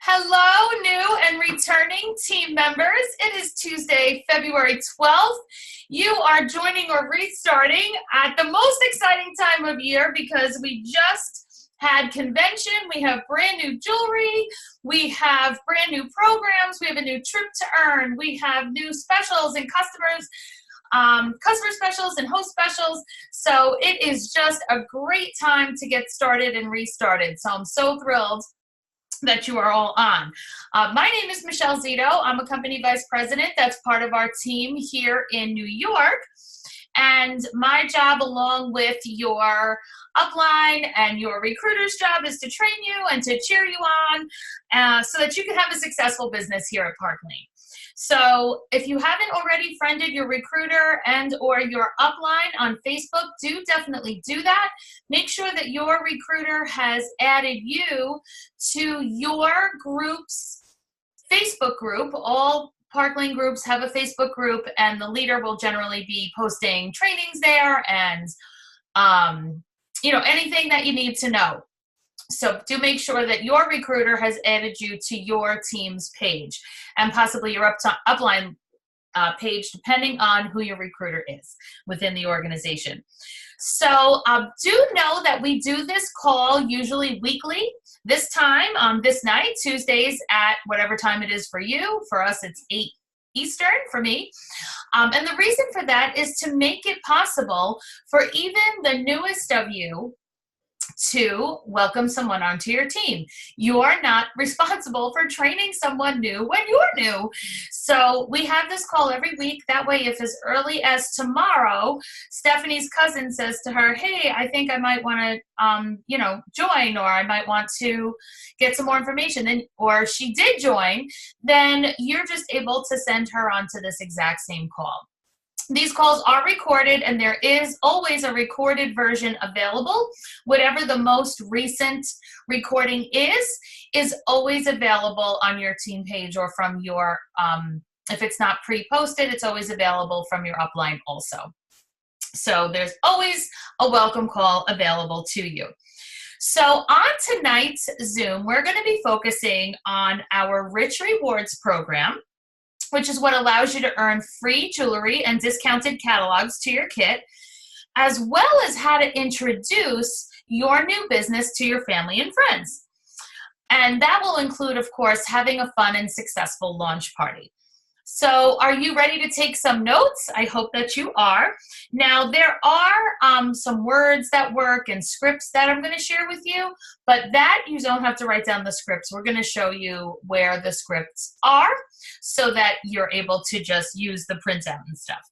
Hello, new and returning team members. It is Tuesday, February 12th. You are joining or restarting at the most exciting time of year because we just had convention. We have brand new jewelry. We have brand new programs. We have a new trip to earn. We have new specials and customer specials and host specials. So it is just a great time to get started and restarted. So I'm so thrilled that you are all on. My name is Michelle Zito. I'm a company vice president that's part of our team here in New York. And my job, along with your upline and your recruiter's job, is to train you and to cheer you on so that you can have a successful business here at Parklane. So if you haven't already friended your recruiter and or your upline on Facebook, do definitely do that. Make sure that your recruiter has added you to your group's Facebook group. All Parklane groups have a Facebook group, and the leader will generally be posting trainings there and anything that you need to know. So do make sure that your recruiter has added you to your team's page and possibly your upline page, depending on who your recruiter is within the organization. So do know that we do this call usually weekly, this time on this night, Tuesdays at whatever time it is for you. For us, it's 8 Eastern for me. And the reason for that is to make it possible for even the newest of you to welcome someone onto your team. You are not responsible for training someone new when you're new. So we have this call every week. That way, if as early as tomorrow, Stephanie's cousin says to her, hey, I think I might want to, join, or I might want to get some more information, or she did join, then you're just able to send her onto this exact same call. These calls are recorded, and there is always a recorded version available. Whatever the most recent recording is always available on your team page, or from your, if it's not pre-posted, it's always available from your upline also. So there's always a welcome call available to you. So on tonight's Zoom, we're going to be focusing on our Rich Rewards program, which is what allows you to earn free jewelry and discounted catalogs to your kit, as well as how to introduce your new business to your family and friends. And that will include, of course, having a fun and successful launch party. So are you ready to take some notes? I hope that you are. Now, there are some words that work and scripts that I'm going to share with you, but that you don't have to write down the scripts. We're going to show you where the scripts are so that you're able to just use the printout and stuff.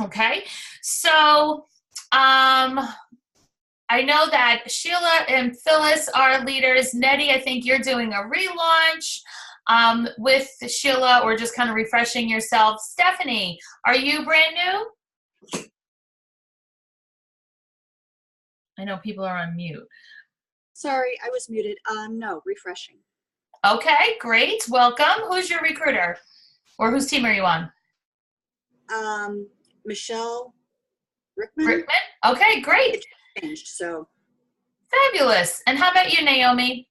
Okay, so I know that Sheila and Phyllis are leaders. Nettie, I think you're doing a relaunch with Sheila, or just kind of refreshing yourself. Stephanie, are you brand new? I know people are on mute. Sorry, I was muted. No, refreshing. Okay, great. Welcome. Who's your recruiter? Or whose team are you on? Michelle Rickman. Rickman? Okay, great. It changed, so. Fabulous. And how about you, Naomi?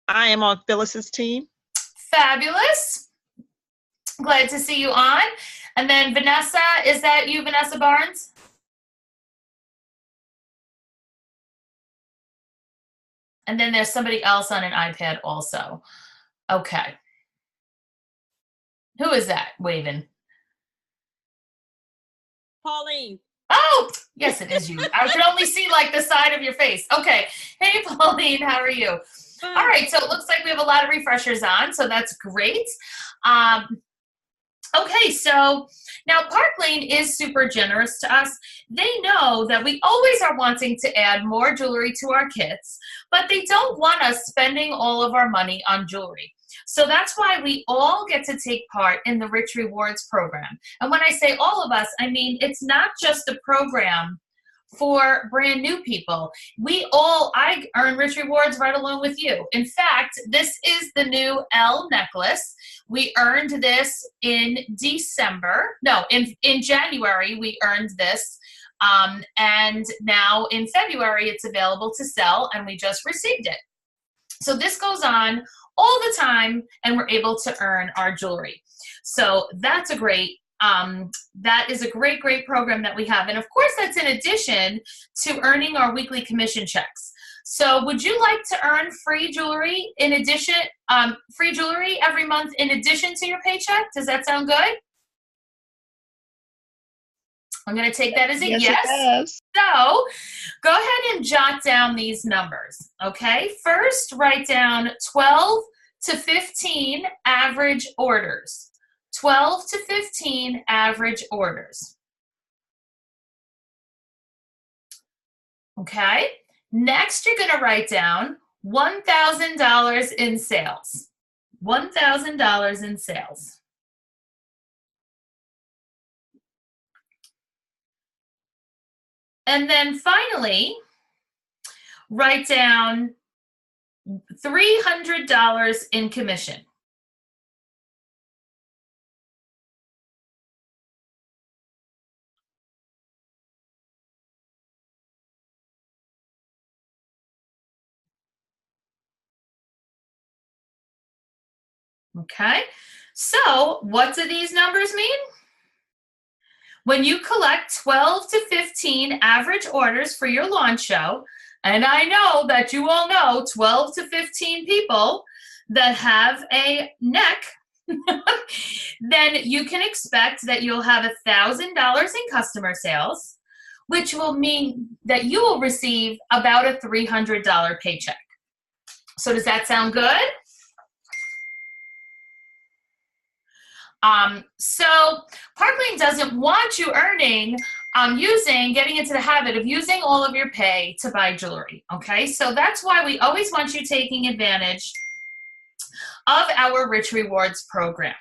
I am on Phyllis's team. Fabulous. Glad to see you on. And then Vanessa, is that you, Vanessa Barnes? And then there's somebody else on an iPad also. Okay. Who is that waving? Pauline. Oh, yes, it is you. I could only see like the side of your face. Okay. Hey, Pauline, how are you? All right, so it looks like we have a lot of refreshers on, so that's great. Okay, so now Parklane is super generous to us. They know that we always are wanting to add more jewelry to our kits, but they don't want us spending all of our money on jewelry. So that's why we all get to take part in the Rich Rewards program. And when I say all of us, I mean it's not just a program for brand new people. I earn Rich Rewards right along with you. In fact, this is the new L necklace. We earned this in January. We earned this And now in February, it's available to sell, and we just received it. So this goes on all the time, and we're able to earn our jewelry. So that's a great, that is a great, great program that we have. And of course, that's in addition to earning our weekly commission checks. So would you like to earn free jewelry in addition, free jewelry every month in addition to your paycheck? Does that sound good? I'm going to take that as a yes. It does. So go ahead and jot down these numbers, okay? First, write down 12 to 15 average orders. 12 to 15 average orders. Okay? Next, you're going to write down $1,000 in sales. $1,000 in sales. And then finally, write down $300 in commission. Okay, so what do these numbers mean? When you collect 12 to 15 average orders for your launch show, and I know that you all know 12 to 15 people that have a neck, then you can expect that you'll have $1,000 in customer sales, which will mean that you will receive about a $300 paycheck. So does that sound good? So Parklane doesn't want you earning, getting into the habit of using all of your pay to buy jewelry, okay? So that's why we always want you taking advantage of our Rich Rewards program.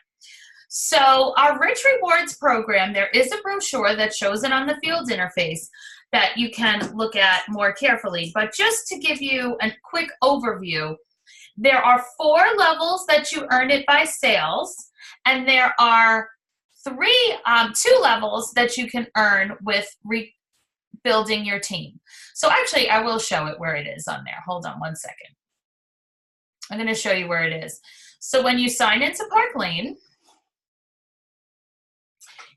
So our Rich Rewards program, there is a brochure that shows it on the field interface that you can look at more carefully. But just to give you a quick overview, there are 4 levels that you earn it by sales. And there are 2 levels that you can earn with rebuilding your team. So actually, I will show it where it is on there. Hold on one second. I'm going to show you where it is. So when you sign into Parklane,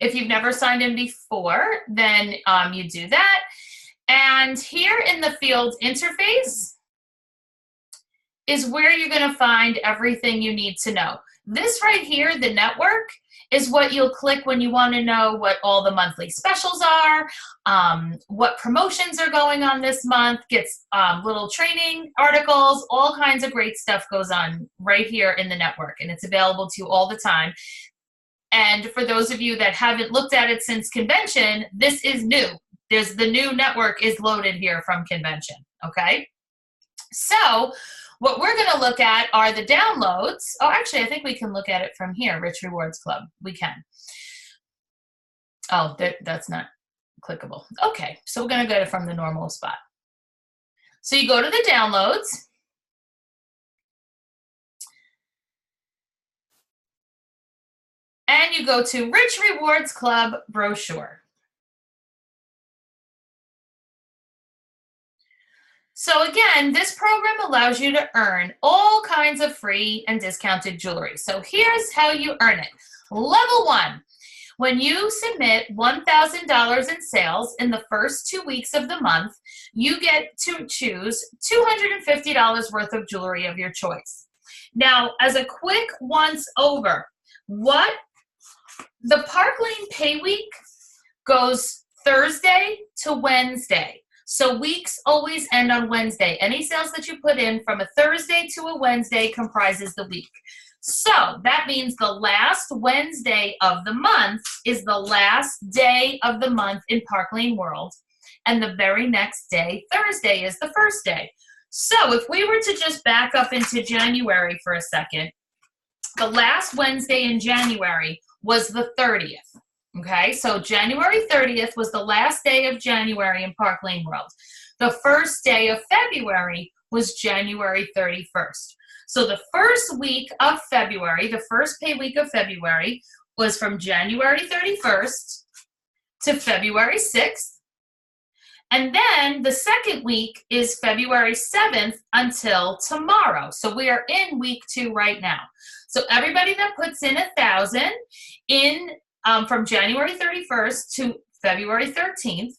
if you've never signed in before, then you do that. And here in the field interface is where you're going to find everything you need to know. This right here, the network, is what you'll click when you want to know what all the monthly specials are, what promotions are going on this month, gets little training articles, all kinds of great stuff goes on right here in the network, and it's available to you all the time. And for those of you that haven't looked at it since convention, this is new. The new network is loaded here from convention, okay? So what we're going to look at are the downloads. Oh, actually, I think we can look at it from here, Rich Rewards Club. We can. Oh, that's not clickable. Okay, so we're going to go from the normal spot. So you go to the downloads. And you go to Rich Rewards Club brochure. So again, this program allows you to earn all kinds of free and discounted jewelry. So here's how you earn it. Level 1, when you submit $1,000 in sales in the first 2 weeks of the month, you get to choose $250 worth of jewelry of your choice. Now, as a quick once over, the Parklane Pay Week goes Thursday to Wednesday. So weeks always end on Wednesday. Any sales that you put in from a Thursday to a Wednesday comprises the week. So that means the last Wednesday of the month is the last day of the month in Parklane World. And the very next day, Thursday, is the first day. So if we were to just back up into January for a second, the last Wednesday in January was the 30th. Okay, so January 30th was the last day of January in Parklane World. The first day of February was January 31st. So the first week of February, the first pay week of February, was from January 31st to February 6th. And then the second week is February 7th until tomorrow. So we are in week 2 right now. So everybody that puts in 1,000 in from January 31st to February 13th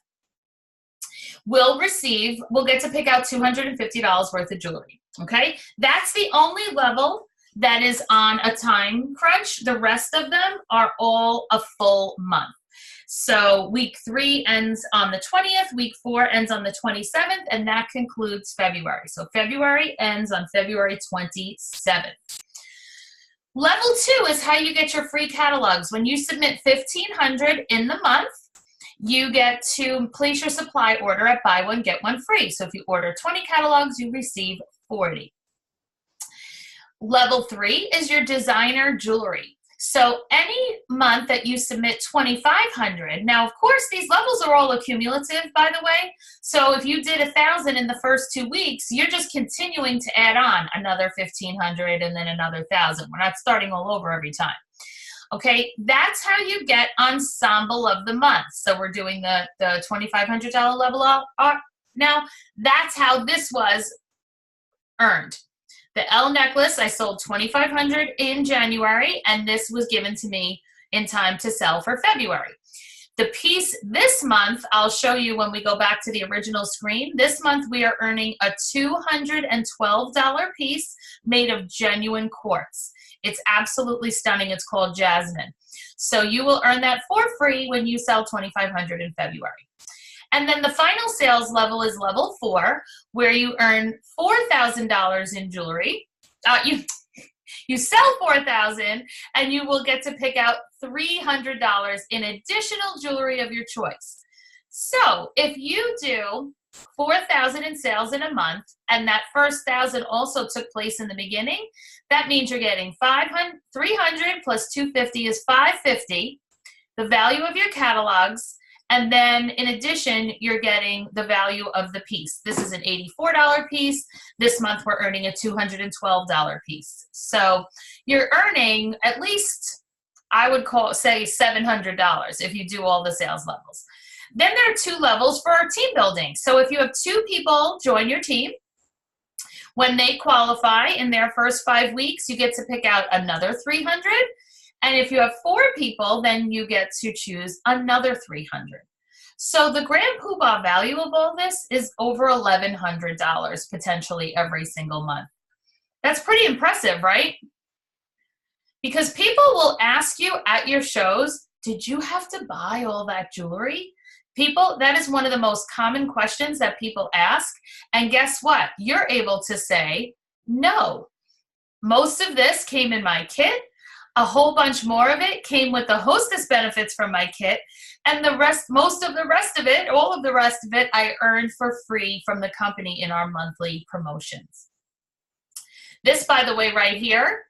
will get to pick out $250 worth of jewelry. Okay, that's the only level that is on a time crunch. The rest of them are all a full month. So week 3 ends on the 20th, week 4 ends on the 27th, and that concludes February. So February ends on February 27th. Level 2 is how you get your free catalogs. When you submit $1,500 in the month, you get to place your supply order at buy one, get one free. So if you order 20 catalogs, you receive 40. Level 3 is your designer jewelry. So any month that you submit $2,500, now of course these levels are all accumulative, by the way. So if you did 1,000 in the first 2 weeks, you're just continuing to add on another 1,500 and then another 1,000. We're not starting all over every time. Okay, that's how you get ensemble of the month. So we're doing the $2,500 level now. That's how this was earned. The L necklace, I sold $2,500 in January, and this was given to me in time to sell for February. The piece this month, I'll show you when we go back to the original screen. This month we are earning a $212 piece made of genuine quartz. It's absolutely stunning. It's called Jasmine. So you will earn that for free when you sell $2,500 in February. And then the final sales level is level 4, where you earn $4,000 in jewelry. You sell $4,000, and you will get to pick out $300 in additional jewelry of your choice. So if you do $4,000 in sales in a month, and that first 1,000 also took place in the beginning, that means you're getting $300 plus $250 is $550, the value of your catalogs. And then in addition, you're getting the value of the piece. This is an $84 piece. This month we're earning a $212 piece. So you're earning at least, I would say $700 if you do all the sales levels. Then there are 2 levels for our team building. So if you have 2 people join your team, when they qualify in their first 5 weeks, you get to pick out another $300. And if you have 4 people, then you get to choose another $300. So the grand poobah value of all this is over $1,100 potentially every single month. That's pretty impressive, right? Because people will ask you at your shows, did you have to buy all that jewelry? That is one of the most common questions that people ask. And guess what? You're able to say, no. Most of this came in my kit. A whole bunch more of it came with the hostess benefits from my kit, and all of the rest of it, I earned for free from the company in our monthly promotions. This, by the way, right here,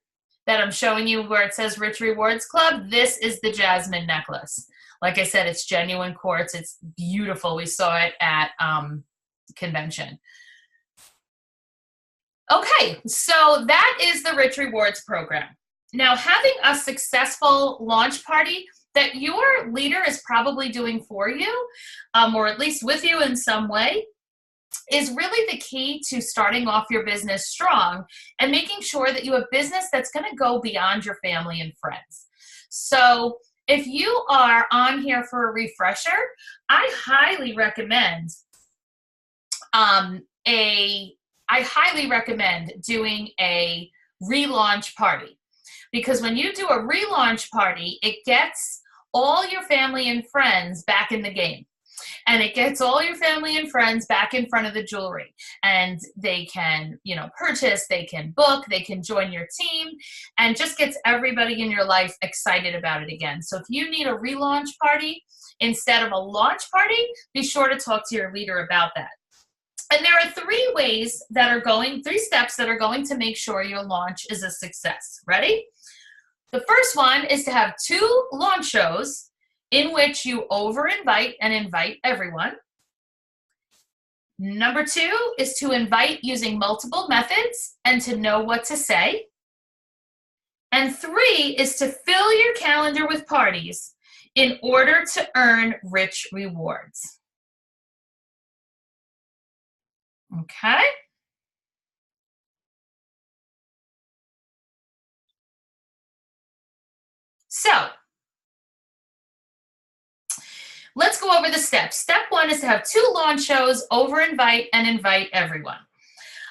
that I'm showing you where it says Rich Rewards Club, this is the Jasmine necklace. Like I said, it's genuine quartz. It's beautiful. We saw it at convention. Okay, so that is the Rich Rewards program. Now, having a successful launch party that your leader is probably doing for you, or at least with you in some way, is really the key to starting off your business strong and making sure that you have business that's going to go beyond your family and friends. So if you are on here for a refresher, I highly recommend doing a relaunch party. Because when you do a relaunch party, it gets all your family and friends back in the game. And it gets all your family and friends back in front of the jewelry. And they can, purchase, they can book, they can join your team, and just gets everybody in your life excited about it again. So if you need a relaunch party instead of a launch party, be sure to talk to your leader about that. And there are 3 steps that are going to make sure your launch is a success. Ready? The first one is to have 2 launch shows in which you over-invite and invite everyone. Number 2 is to invite using multiple methods and to know what to say. And 3 is to fill your calendar with parties in order to earn rich rewards. Okay. So let's go over the steps. Step 1 is to have 2 launch shows, over invite, and invite everyone.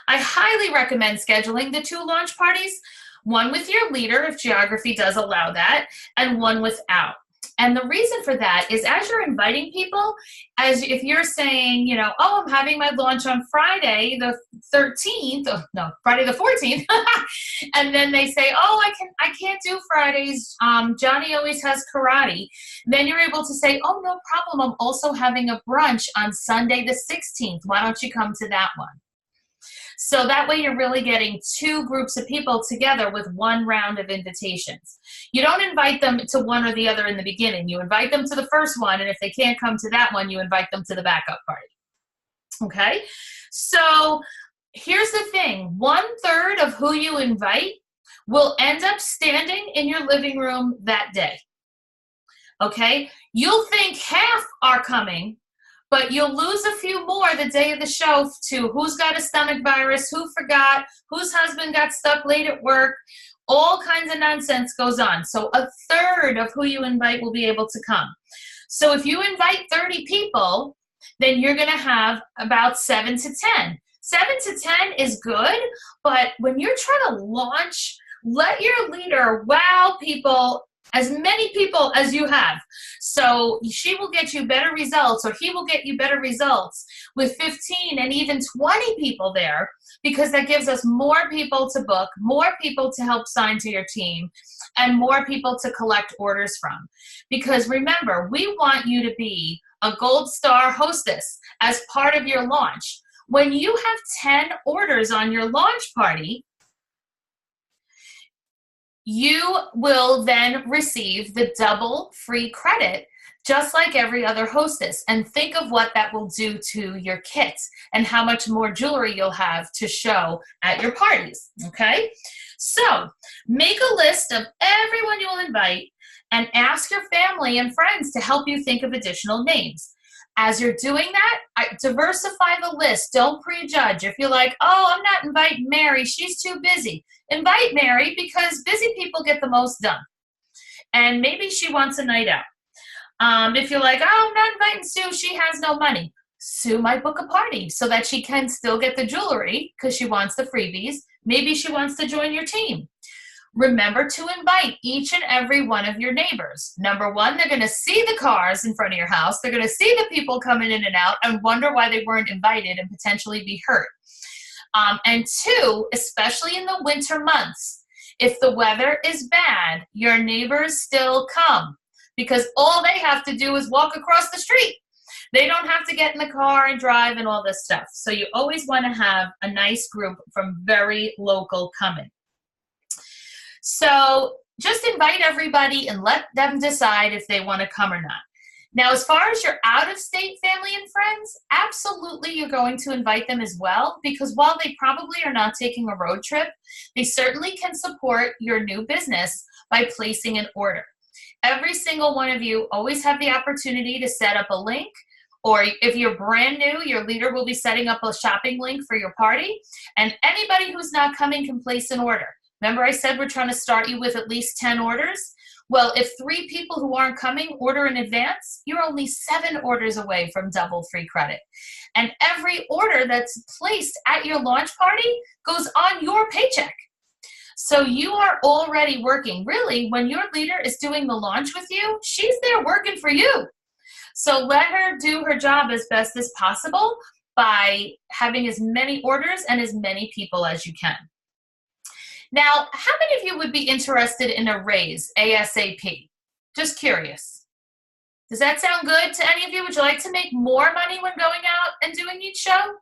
I highly recommend scheduling the 2 launch parties, one with your leader if geography does allow that, and one without. And the reason for that is as you're inviting people, as if you're saying, oh, I'm having my launch on Friday the 13th, no, Friday the 14th, and then they say, oh, I can't do Fridays. Johnny always has karate. Then you're able to say, oh, no problem. I'm also having a brunch on Sunday the 16th. Why don't you come to that one? So that way you're really getting 2 groups of people together with 1 round of invitations. You don't invite them to one or the other in the beginning. You invite them to the first one, and if they can't come to that one, you invite them to the backup party. Okay? So here's the thing. 1/3 of who you invite will end up standing in your living room that day. Okay? You'll think half are coming, but you'll lose a few more the day of the show to who's got a stomach virus, who forgot, whose husband got stuck late at work. All kinds of nonsense goes on. So 1/3 of who you invite will be able to come. So if you invite 30 people, then you're going to have about 7 to 10. 7 to 10 is good, but when you're trying to launch, let your leader wow people, as many people as you have. So she will get you better results, or he will get you better results with 15 and even 20 people there, because that gives us more people to book, more people to help sign to your team, and more people to collect orders from. Because remember, we want you to be a gold star hostess as part of your launch. When you have 10 orders on your launch party, you will then receive the double free credit, just like every other hostess. And think of what that will do to your kit and how much more jewelry you'll have to show at your parties, okay? So make a list of everyone you will invite and ask your family and friends to help you think of additional names. As you're doing that, diversify the list. Don't prejudge. If you're like, oh, I'm not inviting Mary, she's too busy. Invite Mary, because busy people get the most done. And maybe she wants a night out. If you're like, oh, I'm not inviting Sue, she has no money. Sue might book a party so that she can still get the jewelry because she wants the freebies. Maybe she wants to join your team. Remember to invite each and every one of your neighbors. Number 1, they're going to see the cars in front of your house. They're going to see the people coming in and out and wonder why they weren't invited and potentially be hurt. And 2, especially in the winter months, if the weather is bad, your neighbors still come, because all they have to do is walk across the street. They don't have to get in the car and drive and all this stuff. So you always want to have a nice group from very local coming. So just invite everybody and let them decide if they want to come or not. Now, as far as your out-of-state family and friends, absolutely you're going to invite them as well, because while they probably are not taking a road trip, they certainly can support your new business by placing an order. Every single one of you always have the opportunity to set up a link, or if you're brand new, your leader will be setting up a shopping link for your party, and anybody who's not coming can place an order. Remember I said we're trying to start you with at least 10 orders? Well, if 3 people who aren't coming order in advance, you're only 7 orders away from double free credit. And every order that's placed at your launch party goes on your paycheck. So you are already working. Really, when your leader is doing the launch with you, she's there working for you. So let her do her job as best as possible by having as many orders and as many people as you can. Now, how many of you would be interested in a raise ASAP? Just curious. Does that sound good to any of you? Would you like to make more money when going out and doing each show?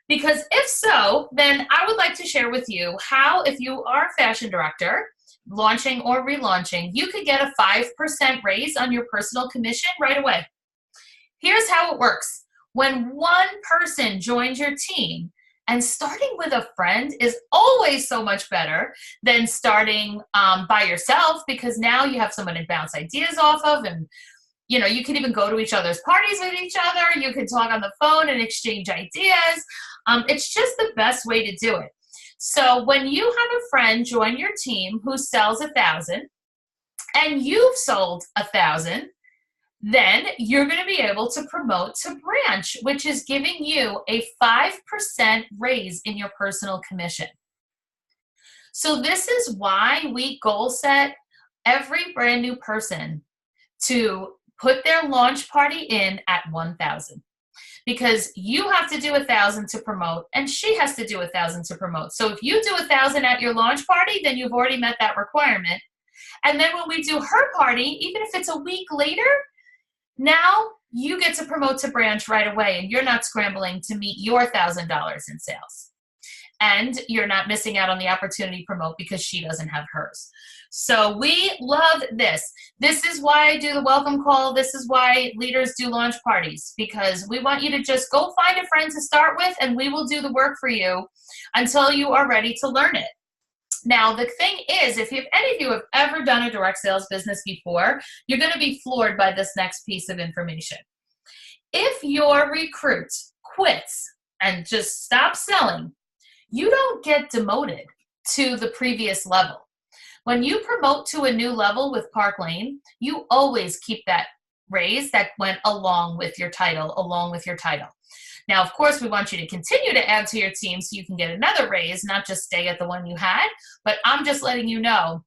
Because if so, then I would like to share with you how, if you are a fashion director, launching or relaunching, you could get a 5% raise on your personal commission right away. Here's how it works. When one person joins your team, and starting with a friend is always so much better than starting by yourself, because now you have someone to bounce ideas off of, and you can even go to each other's parties with each other. You can talk on the phone and exchange ideas. It's just the best way to do it. So when you have a friend join your team who sells 1,000 and you've sold 1,000, then you're going to be able to promote to branch, which is giving you a 5% raise in your personal commission. So this is why we goal set every brand new person to put their launch party in at 1,000. Because you have to do 1,000 to promote, and she has to do 1,000 to promote. So if you do 1,000 at your launch party, then you've already met that requirement. And then when we do her party, even if it's a week later, now you get to promote to branch right away, and you're not scrambling to meet your $1,000 in sales. And you're not missing out on the opportunity to promote because she doesn't have hers. So we love this. This is why I do the welcome call. This is why leaders do launch parties, because we want you to just go find a friend to start with, and we will do the work for you until you are ready to learn it. Now, the thing is, if any of you have ever done a direct sales business before, you're going to be floored by this next piece of information. If your recruit quits and just stops selling, you don't get demoted to the previous level. When you promote to a new level with Park Lane, you always keep that raise that went along with your title, Now, of course, we want you to continue to add to your team so you can get another raise, not just stay at the one you had. But I'm just letting you know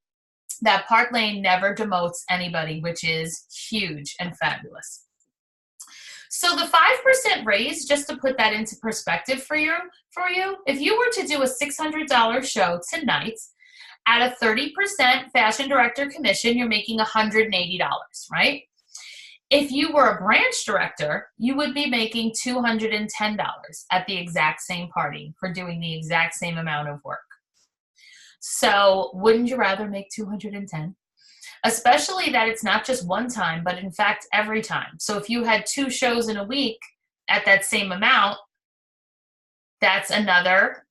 that Park Lane never demotes anybody, which is huge and fabulous. So the 5% raise, just to put that into perspective for you, if you were to do a $600 show tonight at a 30% fashion director commission, you're making $180, right? If you were a branch director, you would be making $210 at the exact same party for doing the exact same amount of work. So wouldn't you rather make $210? Especially that it's not just one time, but in fact, every time. So if you had 2 shows in a week at that same amount, that's another,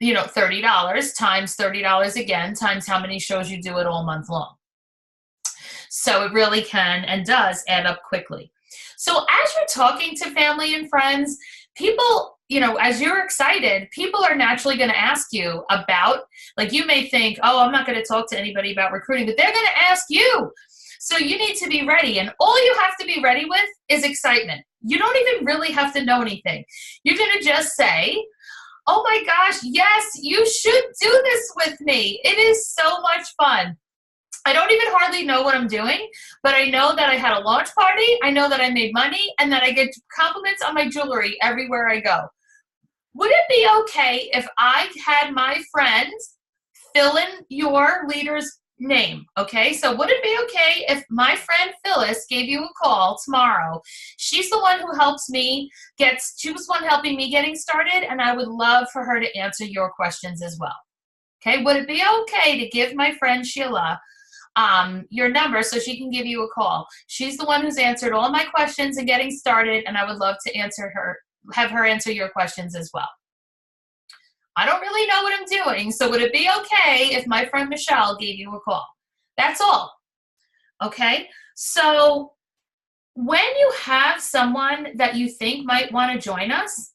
$30 times $30 again, times how many shows you do it all month long. So it really can and does add up quickly. So as you're talking to family and friends, people, as you're excited, people are naturally going to ask you about, like you may think, oh, I'm not going to talk to anybody about recruiting, but they're going to ask you. So you need to be ready. And all you have to be ready with is excitement. You don't even really have to know anything. You're going to just say, oh my gosh, yes, you should do this with me. It is so much fun. I don't even hardly know what I'm doing, but I know that I had a launch party, I know that I made money, and that I get compliments on my jewelry everywhere I go. Would it be okay if I had my friend fill in your leader's name? Okay, so would it be okay if my friend Phyllis gave you a call tomorrow? She's the one who helps me she was the one helping me getting started, and I would love for her to answer your questions as well. Okay, would it be okay to give my friend Sheila your number so she can give you a call? She's the one who's answered all my questions and getting started, and I would love to have her answer your questions as well. I don't really know what I'm doing, so would it be okay if my friend Michelle gave you a call? That's all. Okay, so when you have someone that you think might want to join us,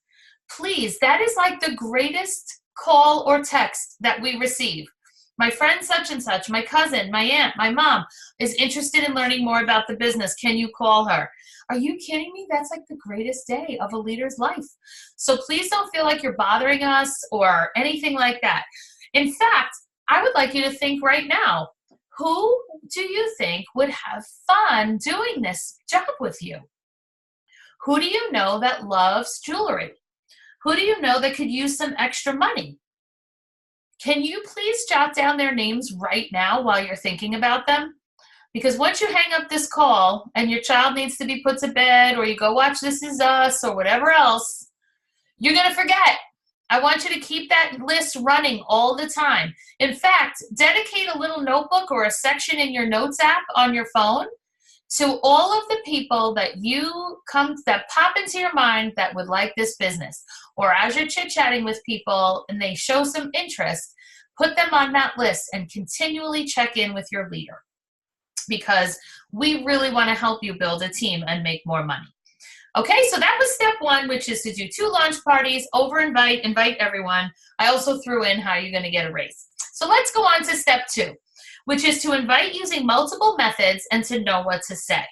please, that is like the greatest call or text that we receive. My friend such and such, my cousin, my aunt, my mom is interested in learning more about the business. Can you call her? Are you kidding me? That's like the greatest day of a leader's life. So please don't feel like you're bothering us or anything like that. In fact, I would like you to think right now, who do you think would have fun doing this job with you? Who do you know that loves jewelry? Who do you know that could use some extra money? Can you please jot down their names right now while you're thinking about them? Because once you hang up this call and your child needs to be put to bed, or you go watch This Is Us or whatever else, you're going to forget. I want you to keep that list running all the time. In fact, dedicate a little notebook or a section in your notes app on your phone to all of the people that that pop into your mind that would like this business. Or as you're chit-chatting with people and they show some interest, put them on that list and continually check in with your leader. because we really want to help you build a team and make more money. Okay, so that was step one, which is to do 2 launch parties, invite everyone. I also threw in how you're going to get a raise. So let's go on to step 2, which is to invite using multiple methods and to know what to say.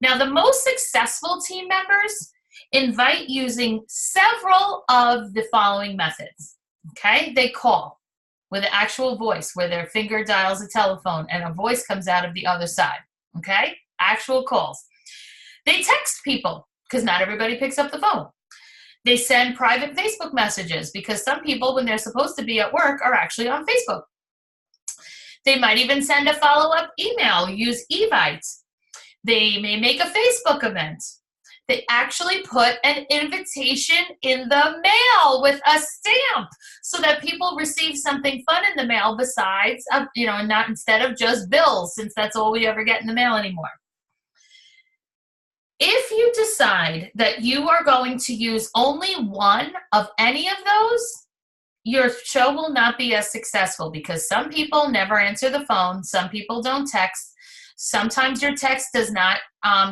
Now, the most successful team members invite using several of the following methods. Okay, they call with an actual voice where their finger dials a telephone and a voice comes out of the other side. Okay, actual calls. They text people, because not everybody picks up the phone. They send private Facebook messages because some people, when they're supposed to be at work, are actually on Facebook. They might even send a follow-up email, use Evite. They may make a Facebook event. They actually put an invitation in the mail with a stamp so that people receive something fun in the mail besides, not instead of just bills, since that's all we ever get in the mail anymore. If you decide that you are going to use only one of any of those, your show will not be as successful because some people never answer the phone. Some people don't text. Sometimes your text does not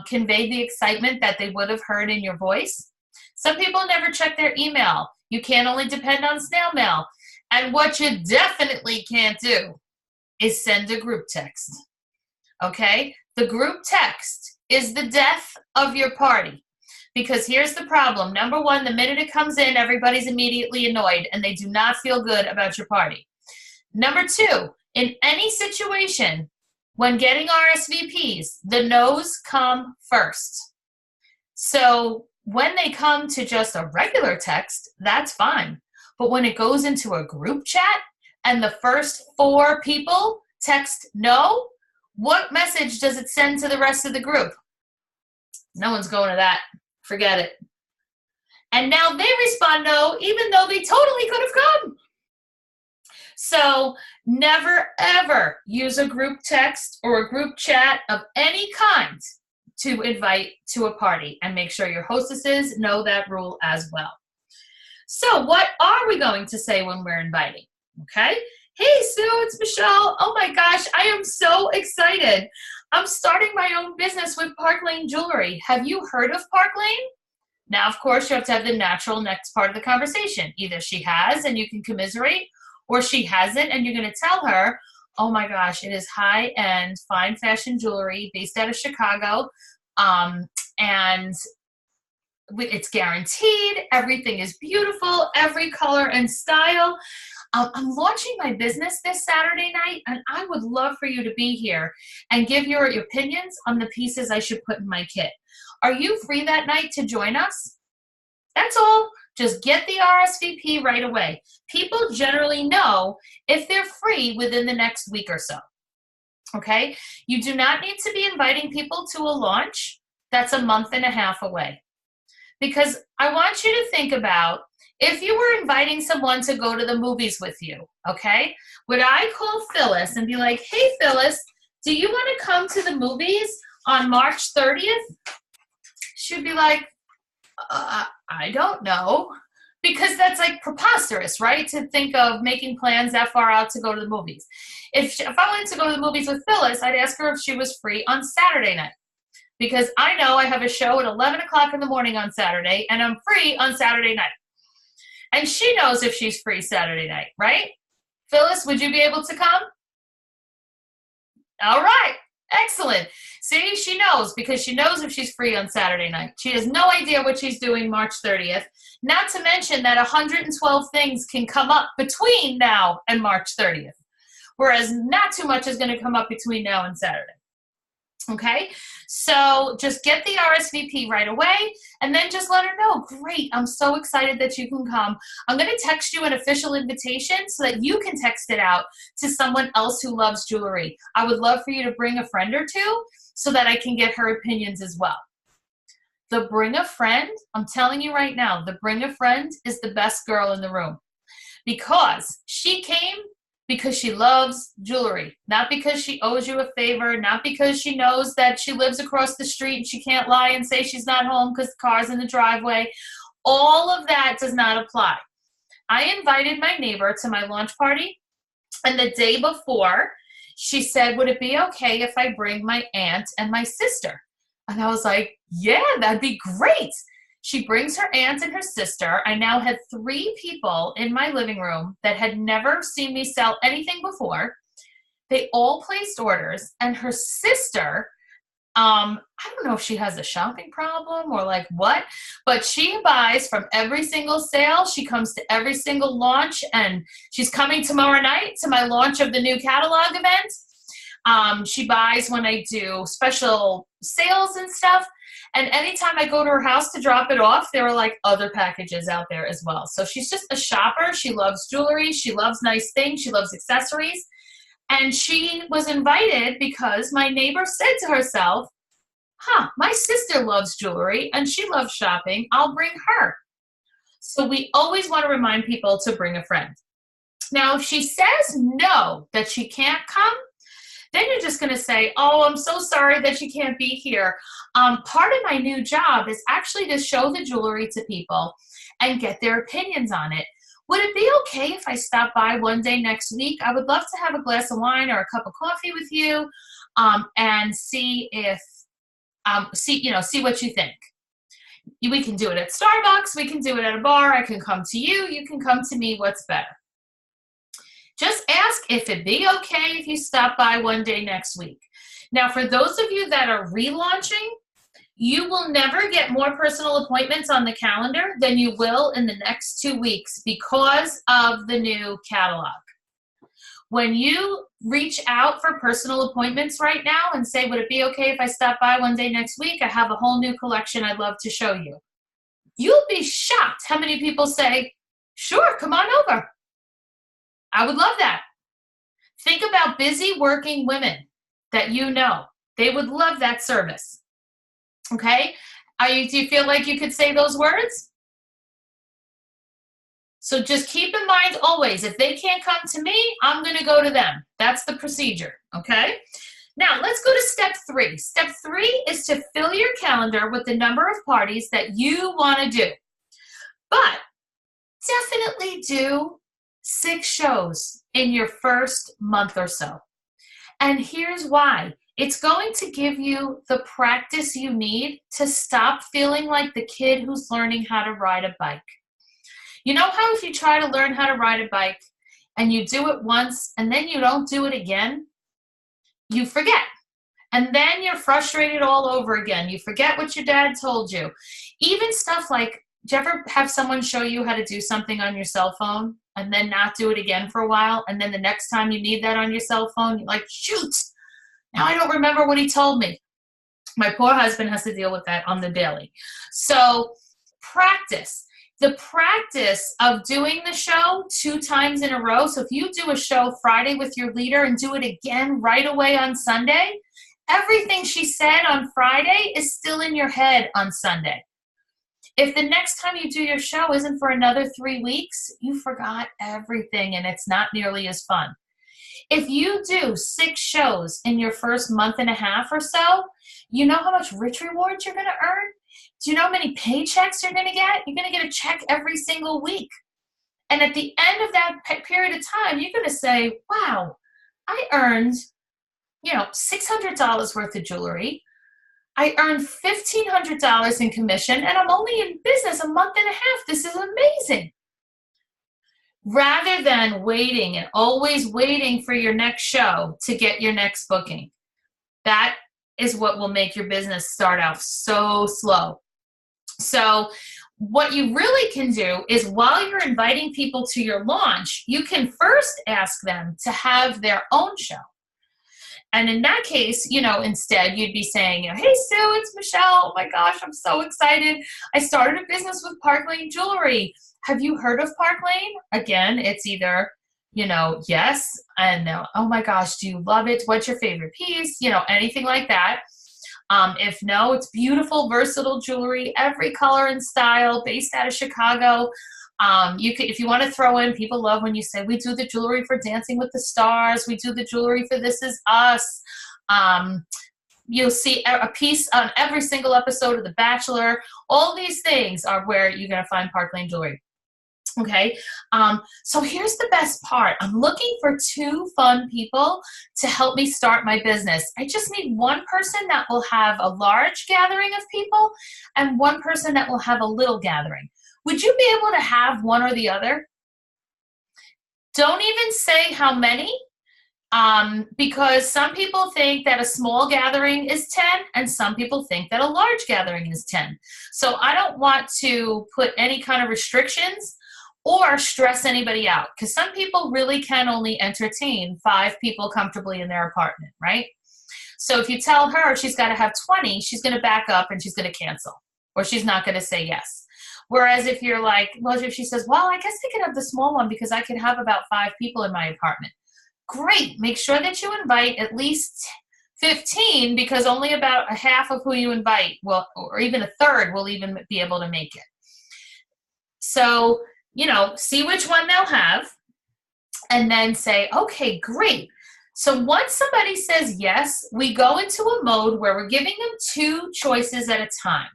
convey the excitement that they would have heard in your voice. Some people never check their email. You can only depend on snail mail. And what you definitely can't do is send a group text. Okay? The group text is the death of your party. Because here's the problem. Number one, the minute it comes in, everybody's immediately annoyed and they do not feel good about your party. Number two, in any situation, when getting RSVPs, the no's come first. So when they come to just a regular text, that's fine. But when it goes into a group chat and the first 4 people text no, what message does it send to the rest of the group? No one's going to that. Forget it. And now they respond no, even though they totally could have come. So never, ever use a group text or a group chat of any kind to invite to a party, and make sure your hostesses know that rule as well. So what are we going to say when we're inviting? Okay. Hey, Sue, it's Michelle. Oh my gosh, I am so excited. I'm starting my own business with Park Lane Jewelry. Have you heard of Park Lane? Now, of course, you have to have the natural next part of the conversation. Either she has and you can commiserate, or she hasn't and you're going to tell her, oh my gosh, it is high-end, fine fashion jewelry based out of Chicago, and it's guaranteed. Everything is beautiful, every color and style. I'm launching my business this Saturday night, and I would love for you to be here and give your opinions on the pieces I should put in my kit. Are you free that night to join us? That's all. Just get the RSVP right away. People generally know if they're free within the next week or so. Okay? You do not need to be inviting people to a launch that's a month and a half away. Because I want you to think about if you were inviting someone to go to the movies with you, okay? Would I call Phyllis and be like, hey, Phyllis, do you want to come to the movies on March 30th? She'd be like, I don't know. Because that's like preposterous, right? To think of making plans that far out to go to the movies. If I wanted to go to the movies with Phyllis, I'd ask her if she was free on Saturday night. Because I know I have a show at 11 o'clock in the morning on Saturday, and I'm free on Saturday night. And she knows if she's free Saturday night, right? Phyllis, would you be able to come? All right. Excellent. See, she knows because she knows if she's free on Saturday night. She has no idea what she's doing March 30th. Not to mention that 112 things can come up between now and March 30th. Whereas not too much is going to come up between now and Saturday. Okay, so just get the RSVP right away and then just let her know, great, I'm so excited that you can come. I'm going to text you an official invitation so that you can text it out to someone else who loves jewelry. I would love for you to bring a friend or two so that I can get her opinions as well. The bring a friend, I'm telling you right now, the bring a friend is the best girl in the room because she came because she loves jewelry, not because she owes you a favor, not because she knows that she lives across the street and she can't lie and say she's not home because the car's in the driveway. All of that does not apply. I invited my neighbor to my launch party, and the day before, She said, would it be okay if I bring my aunt and my sister? And I was like, yeah, that'd be great. She brings her aunt and her sister. I now had 3 people in my living room that had never seen me sell anything before. They all placed orders, and her sister, I don't know if she has a shopping problem or like what, but she buys from every single sale. She comes to every single launch, and she's coming tomorrow night to my launch of the new catalog event. She buys when I do special sales and stuff. And anytime I go to her house to drop it off, there are like other packages out there as well. So she's just a shopper. She loves jewelry. She loves nice things. She loves accessories. And she was invited because my neighbor said to herself, my sister loves jewelry and she loves shopping. I'll bring her. So we always want to remind people to bring a friend. Now, if she says no, that she can't come, then you're just going to say, oh, I'm so sorry that you can't be here. Part of my new job is actually to show the jewelry to people and get their opinions on it. Would it be okay if I stop by one day next week? I would love to have a glass of wine or a cup of coffee with you, and see what you think. We can do it at Starbucks. We can do it at a bar. I can come to you. You can come to me. What's better? Just ask if it'd be okay if you stop by one day next week. Now, for those of you that are relaunching, you will never get more personal appointments on the calendar than you will in the next 2 weeks because of the new catalog. When you reach out for personal appointments right now and say, would it be okay if I stop by one day next week? I have a whole new collection I'd love to show you. You'll be shocked how many people say, sure, come on over. I would love that. Think about busy working women that you know. They would love that service. Okay? Do you feel like you could say those words? So just keep in mind always, if they can't come to me, I'm going to go to them. That's the procedure. Okay? Now, let's go to step 3. Step 3 is to fill your calendar with the number of parties that you want to do. But definitely do 6 shows in your first month or so. And here's why. It's going to give you the practice you need to stop feeling like the kid who's learning how to ride a bike. You know how if you try to learn how to ride a bike and you do it once and then you don't do it again, you forget. And then you're frustrated all over again. You forget what your dad told you. Even stuff like, do you ever have someone show you how to do something on your cell phone and then not do it again for a while? And then the next time you need that on your cell phone, you're like, shoot, now I don't remember what he told me. My poor husband has to deal with that on the daily. So practice. The practice of doing the show 2 times in a row. So if you do a show Friday with your leader and do it again right away on Sunday, everything she said on Friday is still in your head on Sunday. If the next time you do your show isn't for another 3 weeks, you forgot everything and it's not nearly as fun. If you do 6 shows in your first month and a half or so, you know how much rich rewards you're going to earn? Do you know how many paychecks you're going to get? You're going to get a check every single week. And at the end of that period of time, you're going to say, wow, I earned, $600 worth of jewelry. I earned $1,500 in commission, and I'm only in business a month and a half. This is amazing. Rather than waiting and always waiting for your next show to get your next booking. That is what will make your business start out so slow. So what you really can do is while you're inviting people to your launch, you can first ask them to have their own show. And in that case, instead you'd be saying, hey, Sue, it's Michelle. Oh my gosh, I'm so excited. I started a business with Park Lane Jewelry. Have you heard of Park Lane? Again, it's either, yes, and no, oh my gosh, do you love it? What's your favorite piece? Anything like that. If no, it's beautiful, versatile jewelry, every color and style, based out of Chicago. If you want to throw in, people love when you say, we do the jewelry for Dancing with the Stars. We do the jewelry for This Is Us. You'll see a piece on every single episode of The Bachelor. All these things are where you're going to find Park Lane Jewelry. Okay. So here's the best part. I'm looking for 2 fun people to help me start my business. I just need one person that will have a large gathering of people and one person that will have a little gathering. Would you be able to have one or the other? Don't even say how many, because some people think that a small gathering is 10 and some people think that a large gathering is 10. So I don't want to put any kind of restrictions or stress anybody out, because some people really can only entertain 5 people comfortably in their apartment, right? So if you tell her she's got to have 20, she's going to back up and she's going to cancel, or she's not going to say yes. Whereas if you're like, well, if she says, well, I guess I could have the small one because I could have about 5 people in my apartment. Great. Make sure that you invite at least 15, because only about a half of who you invite will, or even a third will even be able to make it. So, see which one they'll have and then say, okay, great. So once somebody says yes, we go into a mode where we're giving them 2 choices at a time.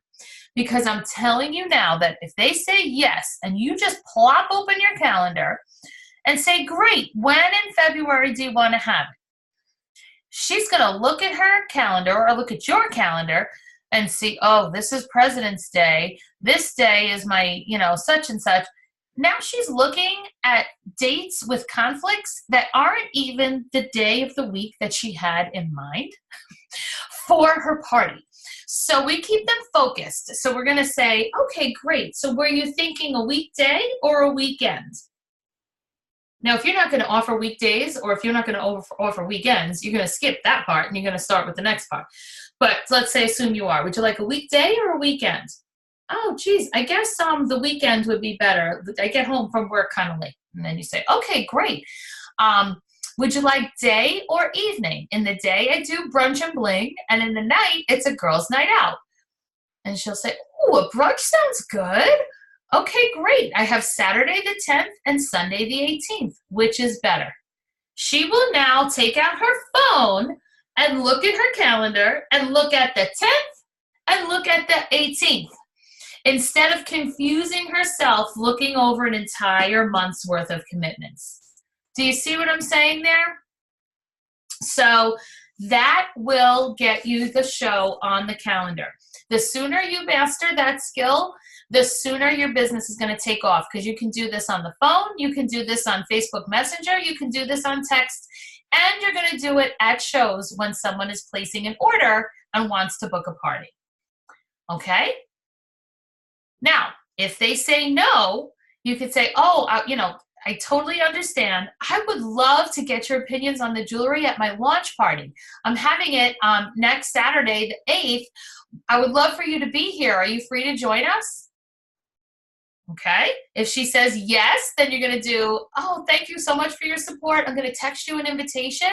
Because I'm telling you now that if they say yes and you just plop open your calendar and say, great, when in February do you want to have it? She's going to look at her calendar or look at your calendar and see, oh, this is President's Day. This day is my, such and such. Now she's looking at dates with conflicts that aren't even the day of the week that she had in mind for her party. So we keep them focused. So we're going to say, okay, great. So were you thinking a weekday or a weekend? Now, if you're not going to offer weekdays, or if you're not going to offer weekends, you're going to skip that part and you're going to start with the next part. But let's say, assume you are. Would you like a weekday or a weekend? Oh, geez, I guess the weekend would be better. I get home from work kind of late. And then you say, okay, great. Would you like day or evening? In the day, I do brunch and bling. And in the night, it's a girls' night out. And she'll say, oh, a brunch sounds good. Okay, great. I have Saturday the 10th and Sunday the 18th. Which is better? She will now take out her phone and look at her calendar and look at the 10th and look at the 18th. Instead of confusing herself looking over an entire month's worth of commitments. Do you see what I'm saying there? So that will get you the show on the calendar. The sooner you master that skill, the sooner your business is going to take off, because you can do this on the phone, you can do this on Facebook Messenger, you can do this on text, and you're going to do it at shows when someone is placing an order and wants to book a party. Okay? Now, if they say no, you could say, oh, I totally understand. I would love to get your opinions on the jewelry at my launch party. I'm having it next Saturday, the 8th. I would love for you to be here. Are you free to join us? Okay. If she says yes, then you're going to do, oh, thank you so much for your support. I'm going to text you an invitation.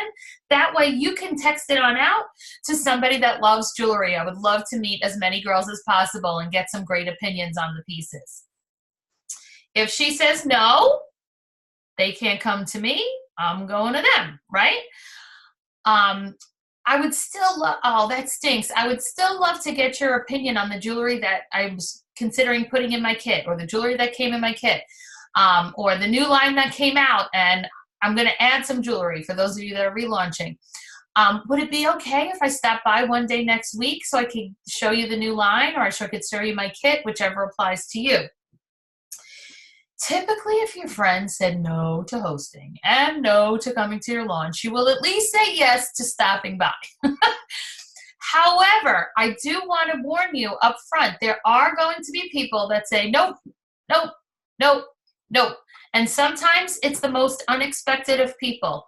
That way you can text it on out to somebody that loves jewelry. I would love to meet as many girls as possible and get some great opinions on the pieces. If she says no, they can't come to me. I'm going to them, right? I would still love, oh, that stinks. I would still love to get your opinion on the jewelry that I was considering putting in my kit, or the jewelry that came in my kit, or the new line that came out, and I'm going to add some jewelry for those of you that are relaunching. Would it be okay if I stopped by one day next week so I could show you the new line, or I could show you my kit, whichever applies to you? Typically, if your friend said no to hosting and no to coming to your launch, you will at least say yes to stopping by. However, I do want to warn you up front, there are going to be people that say nope, nope, nope, nope. And sometimes it's the most unexpected of people.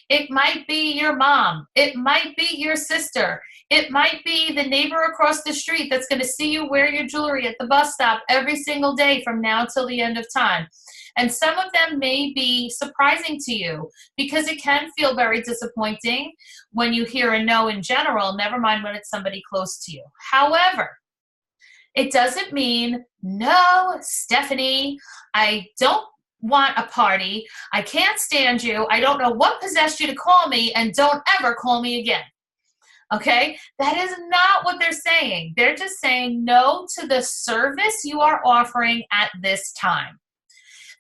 It might be your mom. It might be your sister. It might be the neighbor across the street that's going to see you wear your jewelry at the bus stop every single day from now till the end of time. And some of them may be surprising to you, because it can feel very disappointing when you hear a no in general, never mind when it's somebody close to you. However, it doesn't mean, no, Stephanie, I don't want a party. I can't stand you. I don't know what possessed you to call me, and don't ever call me again. Okay? That is not what they're saying. They're just saying no to the service you are offering at this time.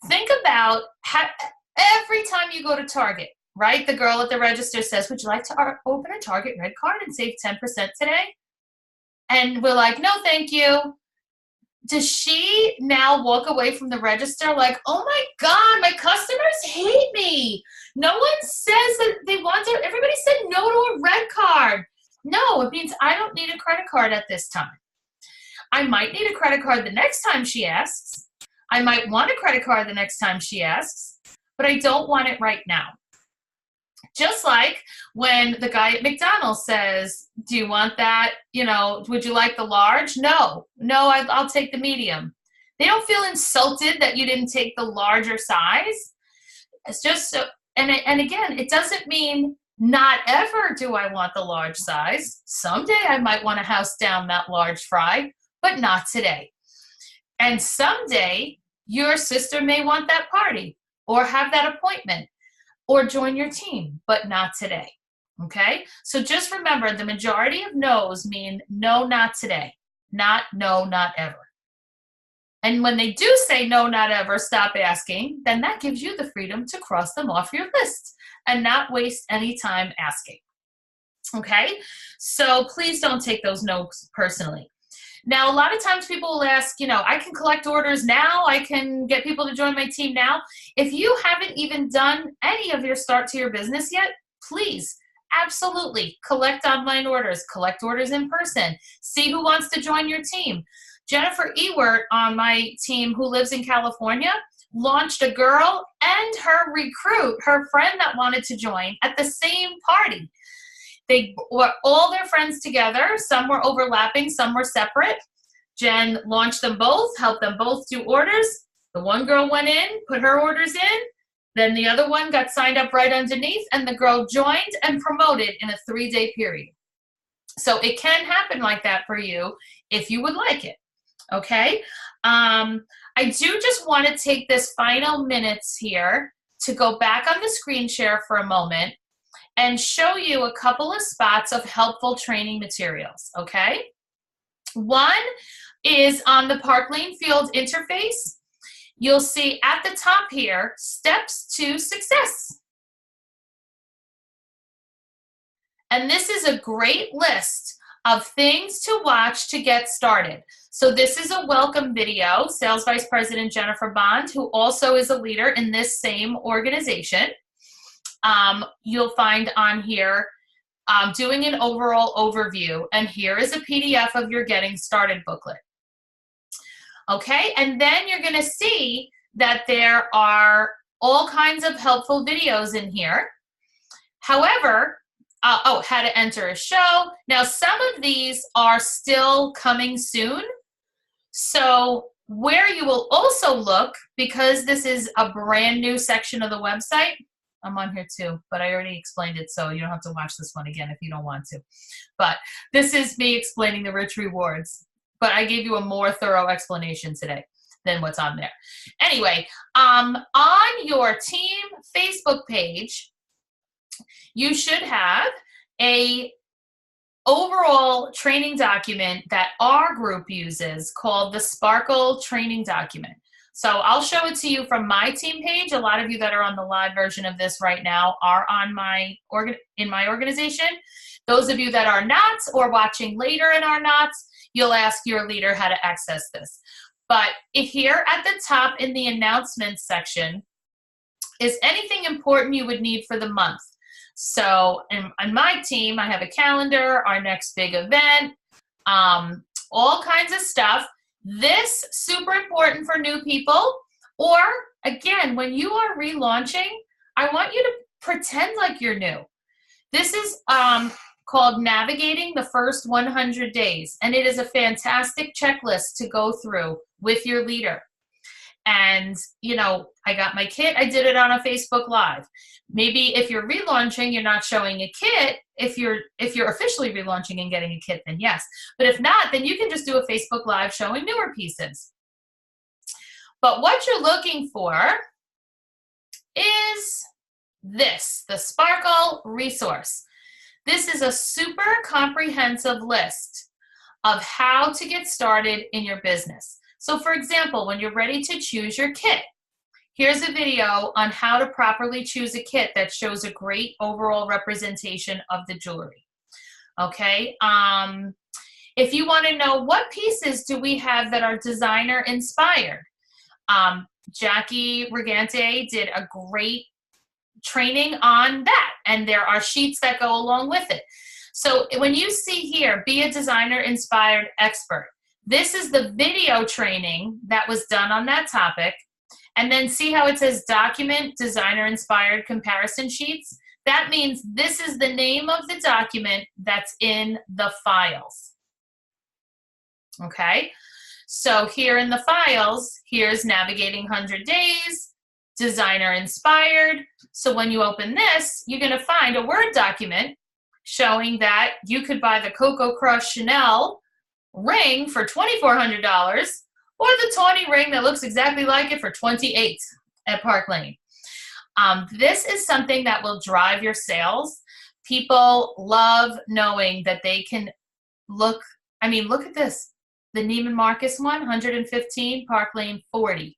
think about every time you go to Target, right? The girl at the register says, would you like to open a Target Red Card and save 10% today? And we're like, no, thank you. Does she now walk away from the register like, oh my God, my customers hate me. No one says that they want to, everybody said no to a red card. No, it means I don't need a credit card at this time. I might need a credit card the next time she asks. I might want a credit card the next time she asks, but I don't want it right now. Just like when the guy at McDonald's says, do you want that? You know, would you like the large? No, I'll take the medium. They don't feel insulted that you didn't take the larger size. It's just so, and again, it doesn't mean not ever do I want the large size. Someday I might want to house down that large fry, but not today. And someday your sister may want that party or have that appointment or join your team, but not today, okay? So just remember, the majority of no's mean no, not today, not no, not ever. And when they do say no, not ever, stop asking, then that gives you the freedom to cross them off your list and not waste any time asking, okay? So please don't take those no's personally. Now, a lot of times people will ask, you know, I can collect orders now. I can get people to join my team now. If you haven't even done any of your start to your business yet, please, absolutely, collect online orders, collect orders in person, see who wants to join your team. Jennifer Ewert on my team, who lives in California, launched a girl and her recruit, her friend that wanted to join, at the same party. They were all their friends together. Some were overlapping, some were separate. Jen launched them both, helped them both do orders. The one girl went in, put her orders in. Then the other one got signed up right underneath, and the girl joined and promoted in a 3-day period. So it can happen like that for you if you would like it, okay? I do just want to take this final minutes here to go back on the screen share for a moment and show you a couple of spots of helpful training materials, okay? One is on the Park Lane Field interface. You'll see at the top here, Steps to Success. And this is a great list of things to watch to get started. So this is a welcome video, Sales Vice President Jennifer Bond, who also is a leader in this same organization. You'll find on here doing an overall overview, and here is a PDF of your Getting Started booklet. Okay, and then you're going to see that there are all kinds of helpful videos in here. However, how to enter a show. Now, some of these are still coming soon. So where you will also look, because this is a brand new section of the website, I'm on here too, but I already explained it, so you don't have to watch this one again if you don't want to. But this is me explaining the rich rewards. But I gave you a more thorough explanation today than what's on there. Anyway, on your team Facebook page, you should have a overall training document that our group uses called the Sparkle Training Document. So I'll show it to you from my team page. A lot of you that are on the live version of this right now are on in my organization. Those of you that are not or watching later and are not, you'll ask your leader how to access this. But here at the top in the announcements section is anything important you would need for the month. So on my team, I have a calendar, our next big event, all kinds of stuff. This super important for new people, or again, when you are relaunching, I want you to pretend like you're new. This is called Navigating the First 100 Days, and it is a fantastic checklist to go through with your leader. And, you know, I got my kit, I did it on a Facebook Live. Maybe if you're relaunching, you're not showing a kit. If you're officially relaunching and getting a kit, then yes. But if not, then you can just do a Facebook Live showing newer pieces. But what you're looking for is this, the Sparkle resource. This is a super comprehensive list of how to get started in your business. So for example, when you're ready to choose your kit, Here's a video on how to properly choose a kit that shows a great overall representation of the jewelry. Okay, if you want to know what pieces do we have that are designer inspired, Jackie Regante did a great training on that, and there are sheets that go along with it. So when you see here, be a designer inspired expert, this is the video training that was done on that topic. And then see how it says document designer inspired comparison sheets? That means this is the name of the document that's in the files. Okay, so here in the files, here's navigating 100 days, designer inspired. So when you open this, you're gonna find a Word document showing that you could buy the Coco Crush Chanel ring for $2,400 or the tawny ring that looks exactly like it for $28 at Park Lane. This is something that will drive your sales. People love knowing that they can look, I mean, look at this. The Neiman Marcus one, 115, Park Lane 40.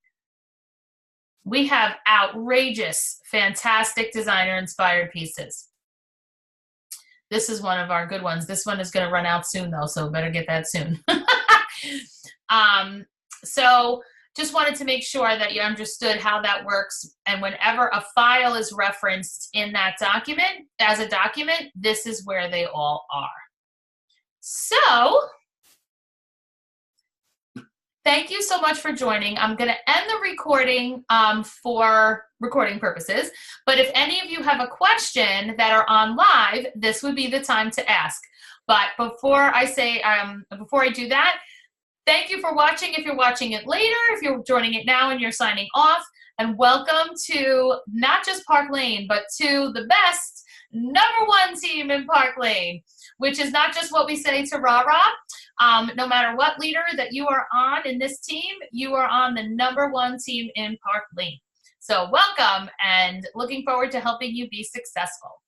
We have outrageous, fantastic designer-inspired pieces. This is one of our good ones. This one is going to run out soon, though, so better get that soon. So just wanted to make sure that you understood how that works. And whenever a file is referenced in that document, as a document, this is where they all are. So thank you so much for joining. I'm going to end the recording for recording purposes. But if any of you have a question that are on live, this would be the time to ask. But before I say, before I do that, thank you for watching. If you're watching it later, if you're joining it now and you're signing off, and welcome to not just Park Lane, but to the best #1 team in Park Lane, which is not just what we say to rah-rah. No matter what leader that you are on in this team, you are on the #1 team in Park Lane. So welcome, and looking forward to helping you be successful.